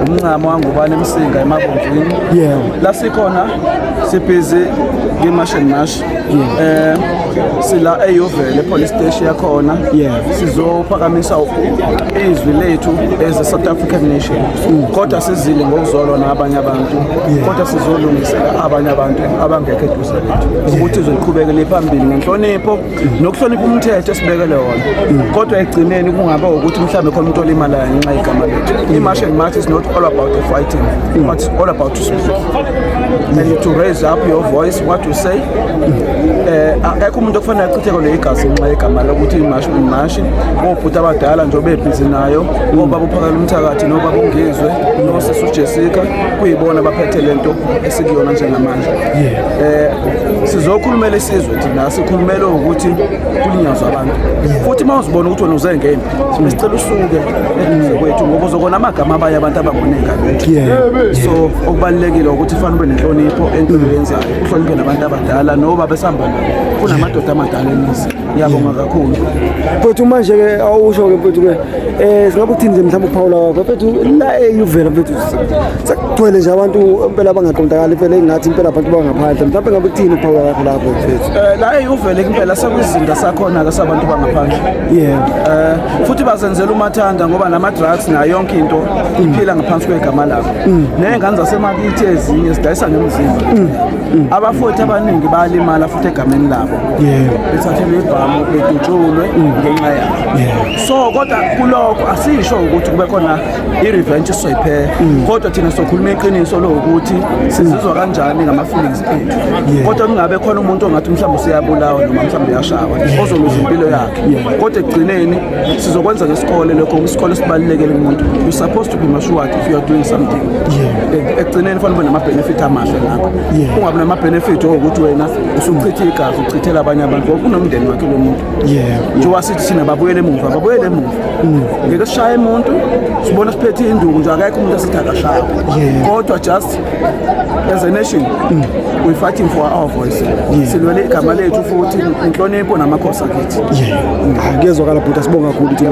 umncamo wangubani emsinga emabomvini. La sikhona sibhizi nge-march and march. Sila eYuvele police station yakhona. Sizophakamisa izwi lethu as a South African nation. Kodwa sizile ngokuzolwa nabanye abantu. Kodwa sizolungisela abanye abantu abangekho eduze lethu ukuthi izoqhubekele phambili ngenhlonipho nokuhlonipha umthetho esibekele wona. Kodwa egcineni kungaba ukuthi mhlambe khona umuntu olimalayo ngenxa yegama lethu. I-march and march is not all about the fighting, but it's all about to speak and to raise up your voice, what to say. Akekho umuntu okufanele achithekele igazi ngenxa yegama lokuthi i-march and march obhuti abadala nje bebhizi nayo ngoba buphakela umthakathi noba bungizwe nosisi uJessica kuyibona baphethe lento esikuyona njengamanje. Sizokhulumela isizwe thina sikhulumela ukuthi kulinyazwa abantu futhi mawuzibona ukuthi wena uzengene sicela usuke eduze kwethu ngoba uzokona amagama abaye abantu ababoneka bethu. So okubalekile ukuthi fanele ube nenhlonipho empilo yenzayo uhloniphe nabantu abadala noba besihamba kunamadoda amadala emizini. Ngiyabonga kakhulu mfethu. Manje ke awusho ke mfethu ke singabe uthini nje mhlawumbe uPaula wakho mfethu la eYuvela mfethu sekugcwele nje abantu impela abangaqondakali impela engathi impela abantu bangaphandle mhlawumbe ngabe uthini uPaula wakho lapho mfethu? La eYuvela impela sekwizinda sakhona ke sabantu bangaphandle. Futhi bazenzela umathanda ngoba nama drugs na yonke into iphila ngaphansi kwegama lakho. Nengane zasemakithi ezinye sidayisa ngemizimba. Abafuthi abaningi bayalimala futhi egameni labo. Bethathelwe ibhamu bedutshulwe ngenxa yabo. So kodwa kulokho asisho ukuthi kube khona i-revenge soyiphe. Kodwa thina sokhuluma iqiniso lokuthi sizizwa kanjani ngama-feelings ethu. Kodwa kungabe khona umuntu ongathi mhlawumbe usiyabulawa noma mhlawumbe uyashawa ozoluza impilo yakhe. Kodwa egcineni sizokwenza ngesikole lokho isikole sibalulekile kumuntu. You supposed to be matured if you are doing something. Egcineni fanele ube nama-benefit amahle ngakho. Ungabi nama-benefit ukuthi wena usuchitha igazi uchithela abanye abantu ngoba unomndeni wakhe lo muntu. Njengoba sithi thina babuyele emuva ngeke sishaye umuntu sibona siphethe induku nje akekho umuntu esithi akashaye. Kodwa just as a nation we fighting for our voice. Silwele igama lethu futhi inhlonipho namakhosi akithi. Ngiyezwakala bhuti, sibonga kakhulu ukuthi